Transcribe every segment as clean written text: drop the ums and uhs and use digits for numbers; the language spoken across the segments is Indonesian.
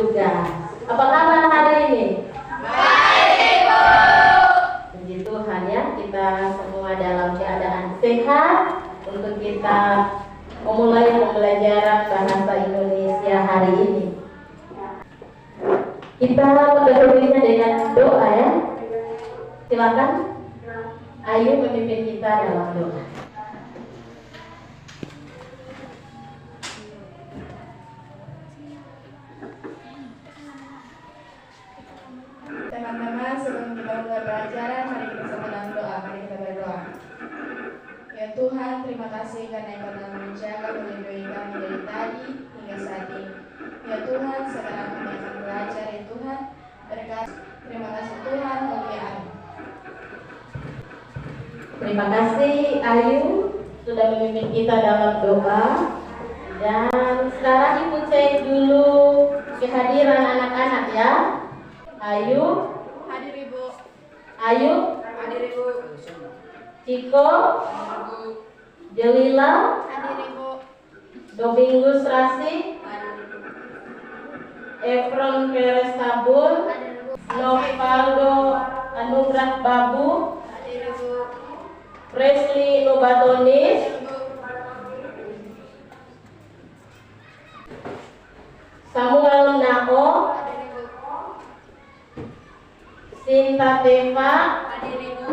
juga. Apa kabar hari ini? Baik, Bu. Puji Tuhan ya, kita semua dalam keadaan sehat untuk kita memulai pembelajaran bahasa Indonesia hari ini. Kita mendahulunya dengan doa ya. Silakan Ayu memimpin kita dalam doa. Teman-teman, sebelum kita mulai pelajaran, mari kita sama dalam doa. Mari kita berdoa. Ya Tuhan, terima kasih karena Engkau telah menjaga melindungi kami dari tadi hingga saat ini. Ya Tuhan, sekarang kami akan belajar ya Tuhan. Berkati. Terima kasih Tuhan, muliaan. Terima kasih Ayu sudah memimpin kita dalam doa. Dan sekarang Ibu cek dulu kehadiran anak-anak ya. Ayu, Hadir Ibu. Ayu, Hadir Ibu. Ciko, Jelila, Hadir Ibu. Domingus Rasik, Efron Peres Tabun, Novaldo Anugrah Babu, Hadir Ibu. Presley Nobatonis, Samuel Nako, Hadir Ibu. Sinta Teva, Hadir Ibu.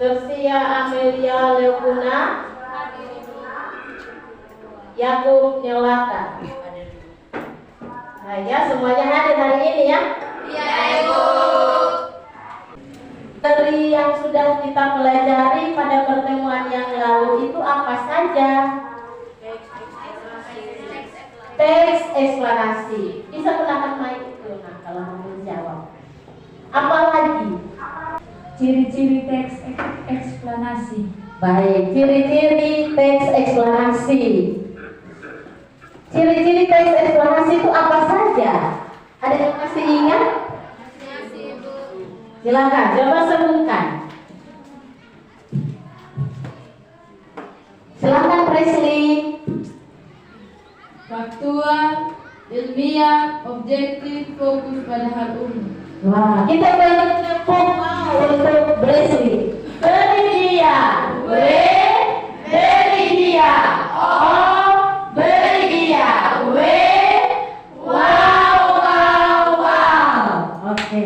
Tersia Amelia Leukuna, Hadir Ibu. Yakub Nyelaka. Nah ya, semuanya hadir hari ini ya. Iya Ibu. Dari yang sudah kita pelajari pada pertemuan yang lalu itu apa saja? Teks eksplanasi. Bisa gunakan mic itu nah kalau mau menjawab. Apalagi? Ciri-ciri teks eksplanasi. Baik, ciri-ciri teks eksplanasi. Ciri-ciri teks eksplanasi itu apa saja? Ada yang masih ingat? Masih Ibu. Silakan, coba sebutkan. Silakan Presley. Faktual, ilmiah, objektif, fokus pada hal umum. Wah, kita beri tepuk untuk Presley. Beri dia, beri dia, oh, beri dia, wow, wow, wow. Oke.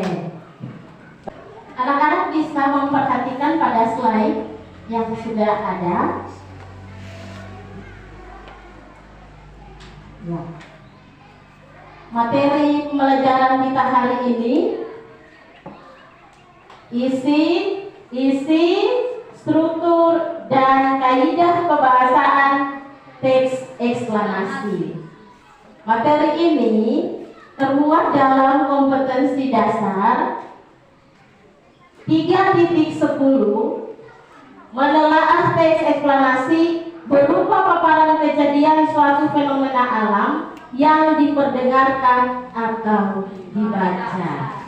Anak-anak bisa memperhatikan pada slide yang sudah ada. Ya. Materi pembelajaran kita hari ini isi, struktur, dan kaidah kebahasaan teks eksplanasi. Materi ini termuat dalam kompetensi dasar 3.10 menelaah teks eksplanasi berupa paparan kejadian suatu fenomena alam yang diperdengarkan atau dibaca.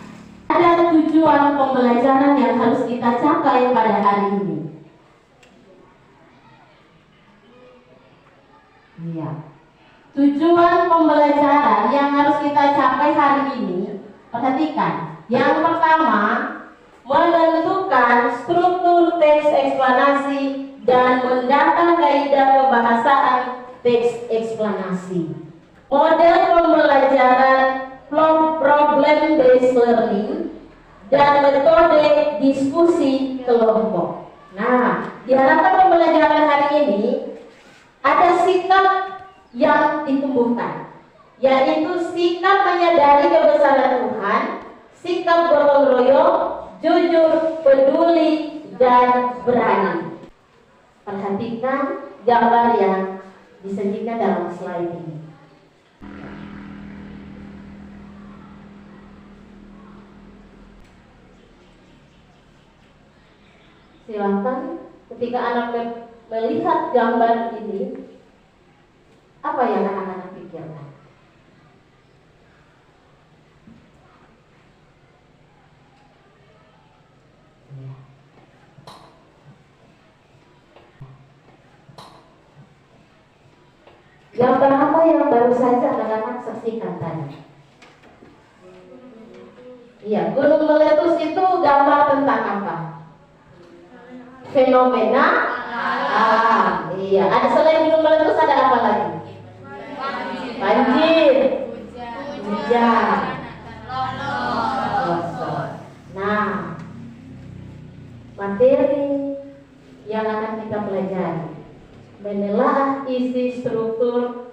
Ada tujuan pembelajaran yang harus kita capai pada hari ini. Iya. Tujuan pembelajaran yang harus kita capai hari ini, perhatikan. Yang pertama, menentukan struktur teks eksplanasi dan mendata kaidah kebahasaan teks eksplanasi. Model pembelajaran problem based learning dan metode diskusi kelompok. Nah, diharapkan pembelajaran hari ini ada sikap yang ditumbuhkan, yaitu sikap menyadari kebesaran Tuhan, sikap gotong royong, jujur, peduli, dan berani. Perhatikan gambar yang disajikan dalam slide ini. Silakan ketika anak melihat gambar ini, apa yang anak-anak pikirkan? Ya. Gambar apa yang baru saja anak-anak saksikan tadi? Iya, gunung meletus itu gambar tentang apa? Fenomena alam. Iya, ada selain gunung meletus ada apa lagi? Banjir, hujan, longsor. Nah, materi yang akan kita pelajari menelaah isi, struktur,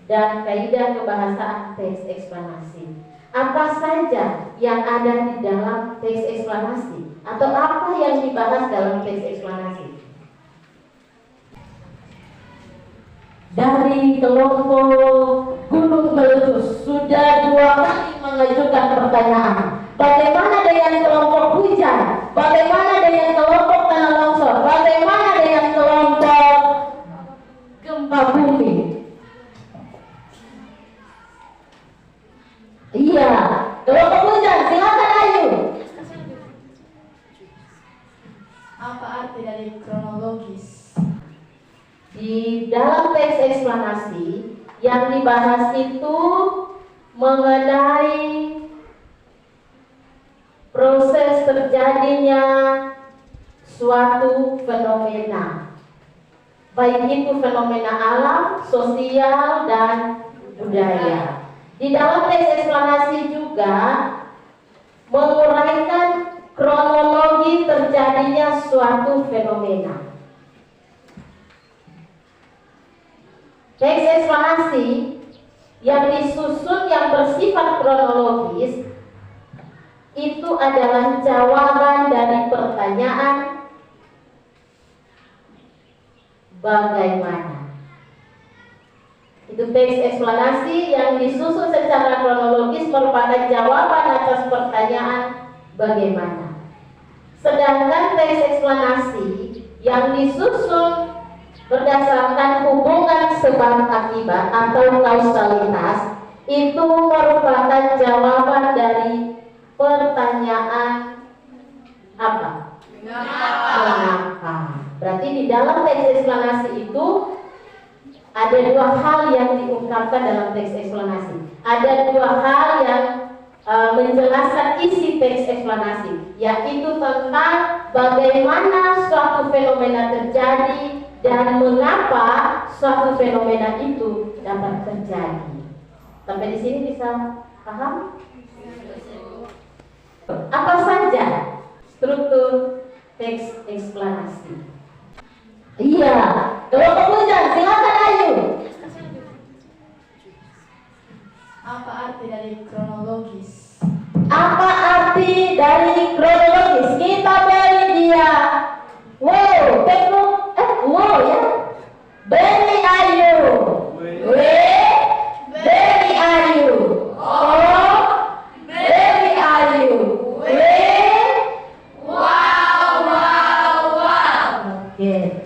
dan kaidah kebahasaan teks eksplanasi. Apa saja yang ada di dalam teks eksplanasi atau apa yang dibahas dalam teks eksplanasi? Dari kelompok gunung meletus sudah 2 kali mengajukan pertanyaan. Bagaimana dengan kelompok hujan? Bagaimana dengan kelompok tanah longsor? Bagaimana dengan kelompok gempa bumi? Iya, kelompok hujan, silakan Ayu. Apa arti dari kronologis? Di dalam teks eksplanasi yang dibahas itu mengenai proses terjadinya suatu fenomena, baik itu fenomena alam, sosial, dan budaya. Di dalam teks eksplanasi juga menguraikan kronologi terjadinya suatu fenomena. Teks eksplanasi yang disusun yang bersifat kronologis itu adalah jawaban dari pertanyaan bagaimana. Itu teks eksplanasi yang disusun secara kronologis merupakan jawaban atas pertanyaan bagaimana. Sedangkan teks eksplanasi yang disusun berdasarkan hubungan sebab akibat atau kausalitas itu merupakan jawaban dari pertanyaan apa? Mengapa? Berarti di dalam teks eksplanasi itu ada 2 hal yang diungkapkan dalam teks eksplanasi. Ada 2 hal yang menjelaskan isi teks eksplanasi, yaitu tentang bagaimana suatu fenomena terjadi dan mengapa suatu fenomena itu dapat terjadi. Sampai di sini bisa paham? Apa saja struktur teks eksplanasi? Iya, kelompok hujan, silakan Ayu. Apa arti dari kronologis? Apa arti dari kronologis? Kita beri dia wow, wow ya. Beri Ayu. Beri Ayu. Oh, beri Ayu. Wow. Oke.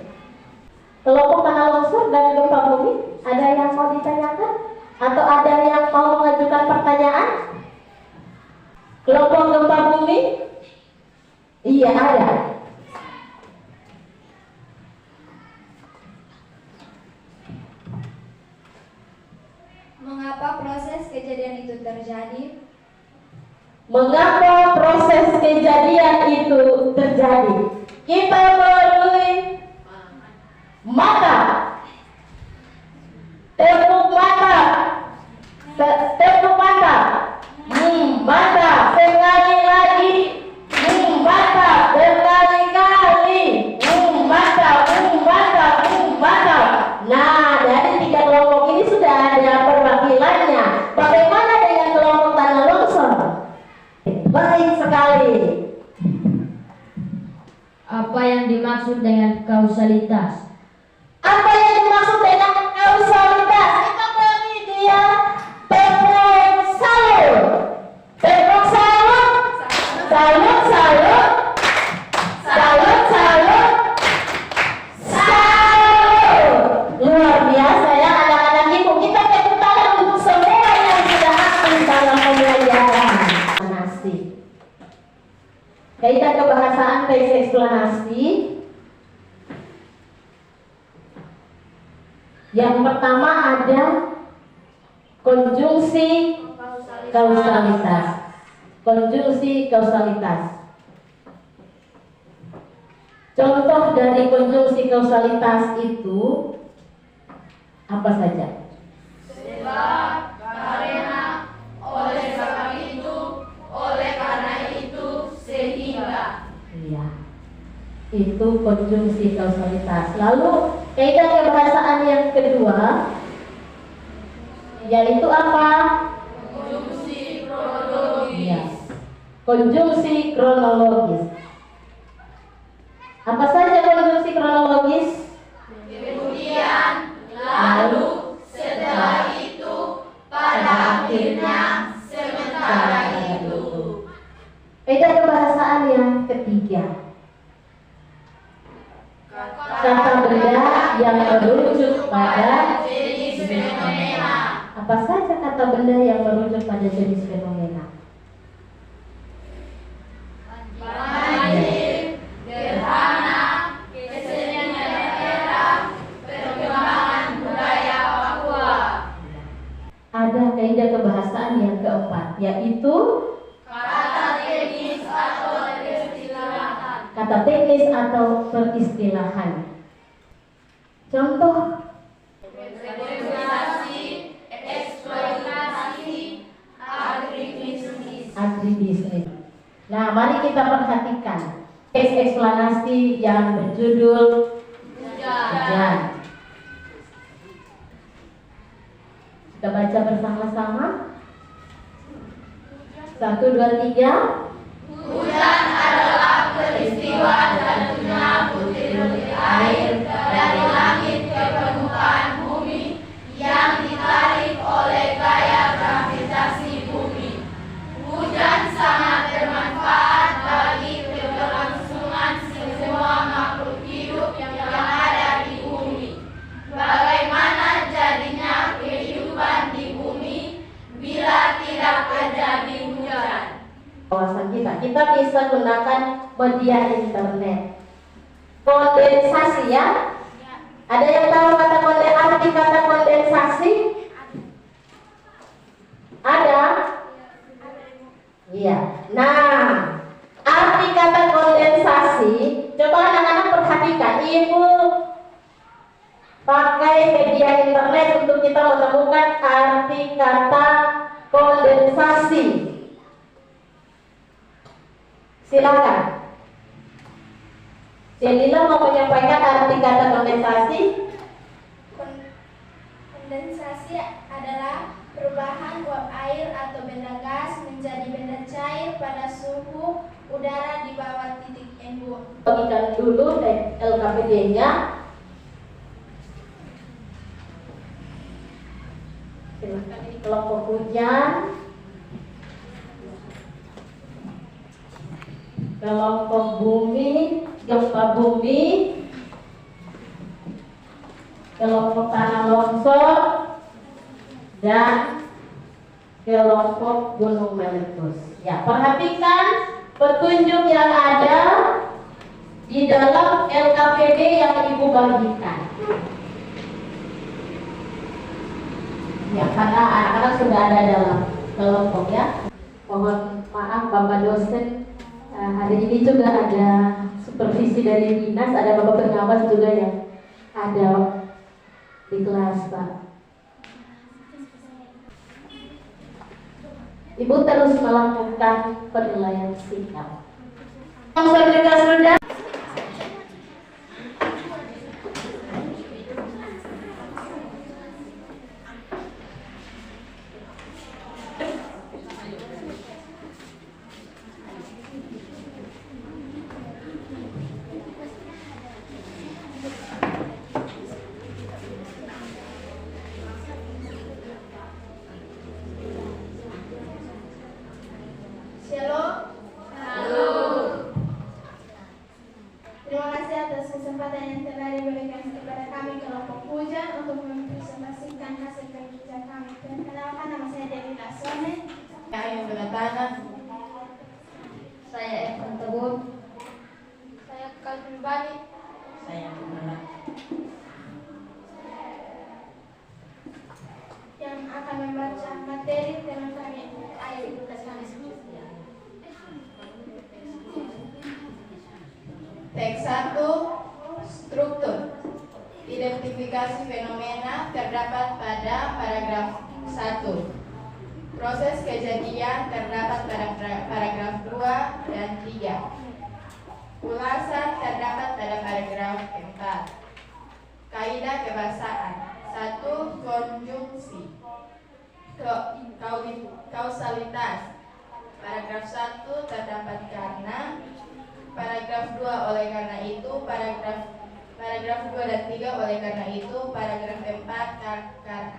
Kelompok tanah longsor dan gempa bumi, ada yang mau ditanyakan? Atau ada yang mau mengajukan pertanyaan? Kelompok gempa bumi? Iya, ada. Mengapa proses kejadian itu terjadi? Mengapa proses kejadian itu terjadi? Kita melalui mata. Tepuk mata. Tepuk mata. Mata. Sekali lagi. Mata. Berkali-kali. Mata. Mata. Nah, dari 3 kelompok ini sudah ada perwakilannya. Bagaimana dengan kelompok tanah longsor? Baik sekali. Apa yang dimaksud dengan kausalitas? Apa yang dimaksud dengan kausalitas? Kita beri dia tepuk salut. Tepuk salut. Salut, salut. Salut, salut. Salut. Luar biasa ya anak-anak ibu. Kita tepuk tangan untuk semua yang sudah aktif dalam pembelajaran eksplanasi. Kaidah kebahasaan teks eksplanasi Yang pertama ada konjungsi kausalitas. Konjungsi kausalitas. Contoh dari konjungsi kausalitas itu apa saja? Sebab, karena, oleh sebab itu, oleh karena itu, sehingga. Iya. Itu konjungsi kausalitas. Lalu kaidah kebahasaan yang kedua yaitu apa? Konjungsi kronologis. Iya. Konjungsi kronologis. Apa saja konjungsi kronologis? Kemudian, lalu, setelah itu, pada akhirnya, sementara itu. Kaidah kebahasaan yang ketiga. Kata benda yang merujuk pada jenis fenomena. apa saja kata benda yang merujuk pada jenis fenomena? Banjir, gerhana, kesenian daerah, perkembangan budaya Papua. Ada kaidah kebahasaan yang keempat, yaitu Kata teknis atau peristilahan. kata teknis atau peristilahan. Contoh Regulasi, eksploitasi, agribisnis. agribisnis. Nah, mari kita perhatikan teks eksplanasi yang berjudul Hujan. Kita baca bersama-sama. 1, 2, 3. Hujan adalah peristiwa jatuhnya butir-butir air dari langit ke permukaan bumi yang ditarik oleh gaya gravitasi bumi. Hujan sangat bermanfaat bagi keberlangsungan semua makhluk hidup yang ada di bumi. Bagaimana jadinya kehidupan di bumi bila tidak terjadi hujan? Kawasan kita bisa gunakan media internet. Kondensasi ya. Ada yang tahu arti kata kondensasi? Ada? Iya. Nah, arti kata kondensasi, coba anak-anak perhatikan. Ibu pakai media internet untuk kita menemukan arti kata kondensasi. Silakan. Celila mau menyampaikan arti kata kondensasi? Kondensasi adalah perubahan uap air atau benda gas menjadi benda cair pada suhu udara di bawah titik embun. Bagikan dulu LKPD-nya. Silakan, ini kelompok hujan, kelompok bumi, gempa bumi, kelompok tanah longsor, dan kelompok gunung meletus. Ya, perhatikan petunjuk yang ada di dalam LKPD yang Ibu bagikan. Ya, karena anak-anak sudah ada dalam kelompok ya. Mohon maaf Bapak dosen, hari ini juga ada supervisi dari dinas, ada Bapak pengawas juga yang ada di kelas Pak. Ibu terus melakukan penilaian sikap. Sudah. Shalom. Terima kasih atas kesempatan yang telah diberikan kepada kami kelompok hujan untuk mempresentasikan hasil kerja kami. Perkenalkan, nama saya Dewi Lasone. Yang bertanah. Saya Evan Tebun. Saya Calvin Bani. Saya menolak. identifikasi fenomena terdapat pada paragraf 1. Proses kejadian terdapat pada paragraf 2 dan 3. Ulasan terdapat pada paragraf 4. Kaidah kebahasaan 1. Konjungsi. Kausalitas. Paragraf 1 terdapat karena, paragraf 2 oleh karena itu, paragraf 2 dan 3 oleh karena itu, paragraf 4 karena.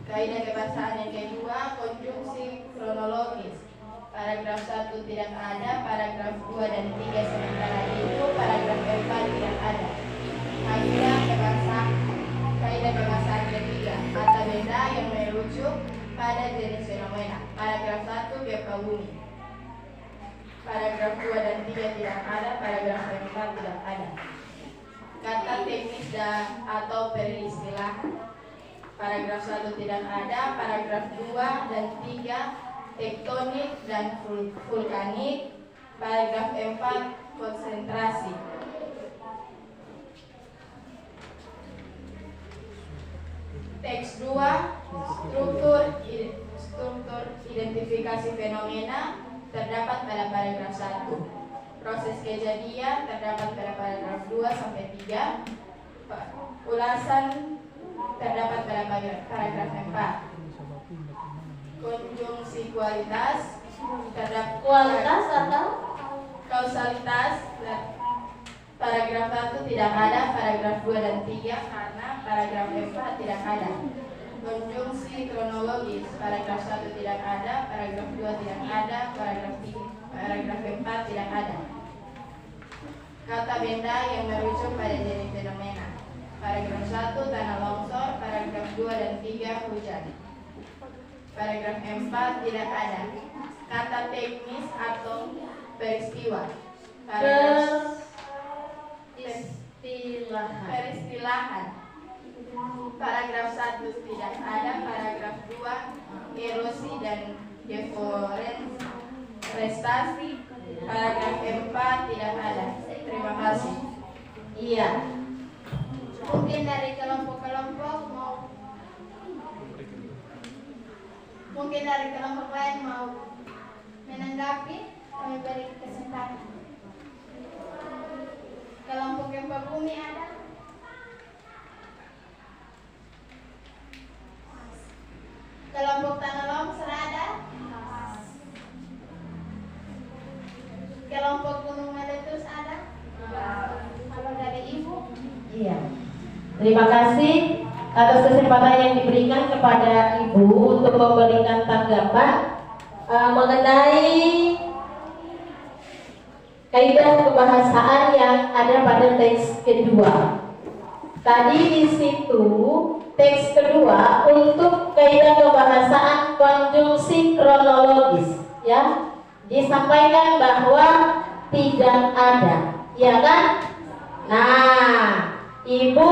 Kaidah kebahasaan yang kedua, konjungsi kronologis. Paragraf 1 tidak ada, paragraf 2 dan 3 sementara itu, paragraf 4 tidak ada. Kaidah kebahasaan ketiga, kata benda yang merujuk pada jenis fenomena. Paragraf 1 gempa bumi. Paragraf 2 dan 3 tidak ada, paragraf 4 tidak ada. Kata teknis atau peristilahan. Paragraf 1 tidak ada, paragraf 2 dan 3 tektonik dan vulkanik. Paragraf 4 konsentrasi. Teks 2 struktur identifikasi fenomena terdapat pada paragraf 1. Proses kejadian terdapat pada paragraf 2 sampai 3. Ulasan terdapat pada paragraf 4. Konjungsi kualitas terdapat Kualitas atau kausalitas. Paragraf 1 tidak ada, paragraf 2 dan 3 karena paragraf 4 tidak ada. Konjungsi kronologis. Paragraf 1 tidak ada, paragraf 2 tidak ada, paragraf 4 tidak ada. Kata benda yang merujuk pada jenis fenomena. Paragraf 1 tanah longsor, paragraf 2 dan 3 hujan. Paragraf 4 tidak ada. Kata teknis atau peristiwa. Peristilahan. Paragraf 1 tidak ada, paragraf 2 erosi dan deforestasi. Paragraf 4 tidak ada. Terima kasih. iya. Mungkin dari kelompok-kelompok mungkin dari kelompok lain mau menanggapi, kami beri kesempatan. Kelompok gempa bumi ada? Kelompok tanah longsor ada? Kelompok gunung meletus ada? Kalau dari ibu? Iya. Terima kasih atas kesempatan yang diberikan kepada Ibu untuk memberikan tanggapan mengenai kaidah kebahasaan yang ada pada teks kedua. Tadi di situ teks kedua untuk kaidah kebahasaan konjungsi kronologis, ya, disampaikan bahwa tidak ada, ya kan? Nah, Ibu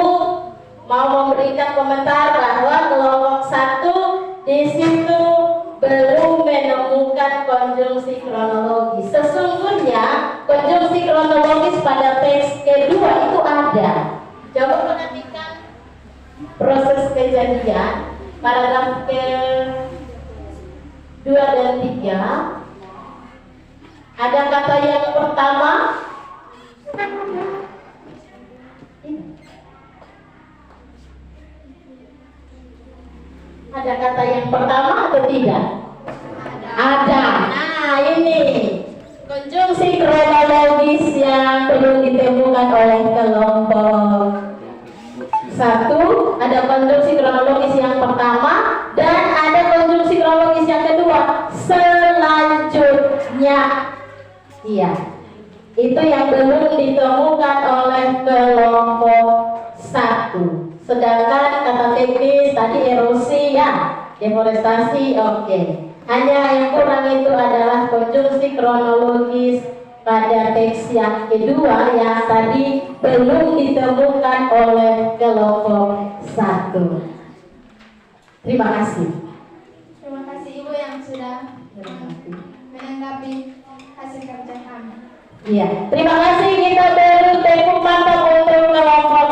mau memberikan komentar bahwa kelompok 1 di situ belum menemukan konjungsi kronologis. Sesungguhnya konjungsi kronologis pada teks kedua itu ada. Coba perhatikan proses kejadian paragraf ke-2 dan 3. Ada kata yang pertama. Ada kata yang pertama atau tidak? Ada. Nah, ini konjungsi kronologis yang perlu ditemukan oleh kelompok 1. Ada konjungsi kronologis yang pertama dan ada konjungsi kronologis yang kedua. Selanjutnya, iya, itu yang belum ditemukan oleh kelompok 1. Sedangkan kata teknis tadi erosi, ya, deforestasi, oke. Hanya yang kurang itu adalah konjungsi kronologis pada teks yang kedua yang tadi belum ditemukan oleh kelompok 1. Terima kasih. Terima kasih Ibu yang sudah menanggapi hasil kerja kami. Iya, terima kasih. Kita beri tepuk tangan untuk kelompok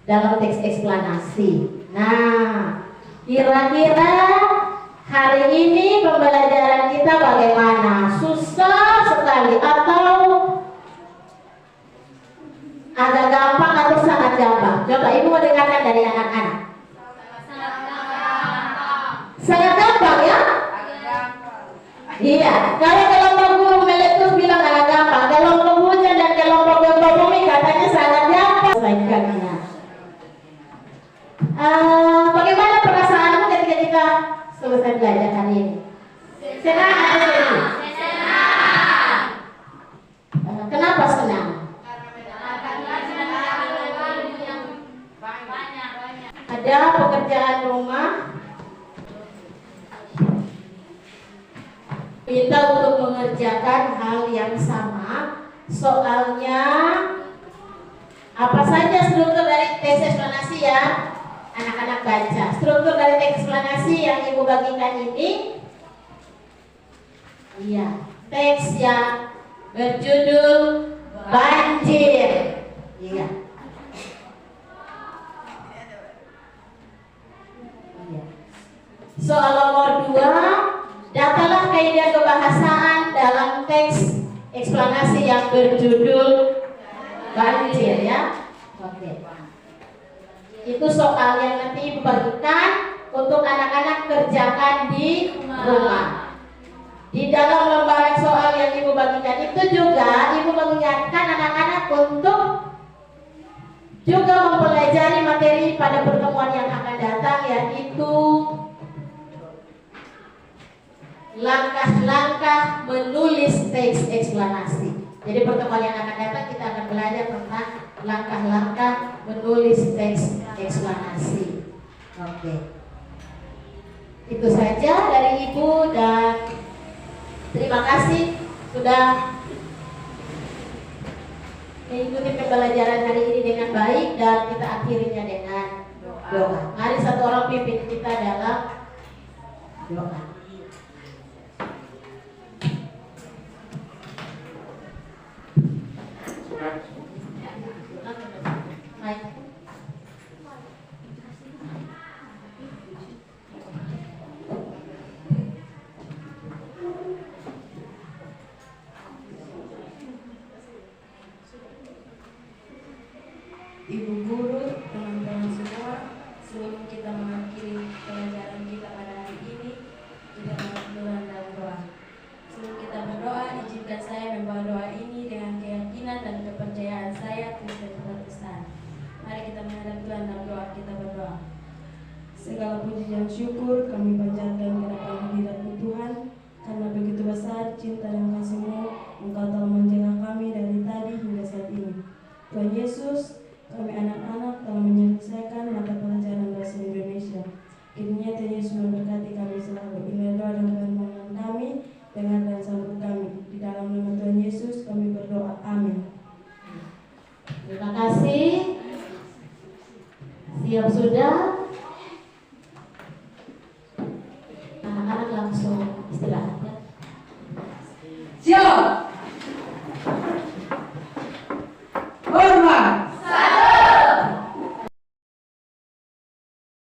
dalam teks eksplanasi. Nah, kira-kira hari ini pembelajaran kita bagaimana? Susah sekali atau agak gampang atau sangat gampang? Coba ibu mau dengarkan dari anak-anak. Sangat gampang ya? Iya. Kalau kelompok guru meletus bilang agak gampang. Kelompok hujan dan kelompok gempa bumi katanya sangat gampang. Selesaikannya. Bagaimana perasaanmu ketika kita selesai belajar hari ini? Senang atau sedih? Senang. Kenapa senang? Ada pekerjaan rumah minta untuk mengerjakan hal yang sama. Soalnya apa saja struktur dari teks eksplanasi ya? Anak-anak baca. Struktur dari teks eksplanasi yang ibu bagikan ini, iya, teks yang berjudul banjir. Iya. Soal nomor 2, datalah kaidah kebahasaan dalam teks eksplanasi yang berjudul banjir ya. Oke. Itu soal yang nanti ibu bagikan untuk anak-anak kerjakan di rumah. Di dalam lembaran soal yang ibu bagikan itu juga ibu mengingatkan anak-anak untuk juga mempelajari materi pada pertemuan yang akan datang, yaitu langkah-langkah menulis teks eksplanasi. Jadi pertemuan yang akan datang kita akan belajar tentang langkah-langkah menulis teks eksplanasi. Oke. Itu saja dari ibu dan terima kasih sudah mengikuti pembelajaran hari ini dengan baik dan kita akhirinya dengan doa. Mari satu orang pimpin kita dalam doa. Ibu guru, teman-teman semua, sebelum kita mengakhiri pelajaran kita pada hari ini, kita berdoa dalam doa. Sebelum kita berdoa, izinkan saya membawa doa ini dengan keyakinan dan kepercayaan saya Kristen Protestan. Mari kita menghadap Tuhan dalam doa. Kita berdoa. Segala puji dan syukur kami panjatkan kepada hadirat-Mu Tuhan, karena begitu besar cinta dan kasih-Mu, Engkau telah menjaga kami dari tadi hingga saat ini. Tuhan Yesus, kami anak-anak telah menyelesaikan mata pelajaran bahasa Indonesia. Kiranya Tuhan Yesus memberkati kami selalu. Inilah doa dan permohonan kami, dengar dan sambut kami. Di dalam nama Tuhan Yesus kami berdoa. Amin. Terima kasih. Siap sudah? Anak-anak langsung istirahat.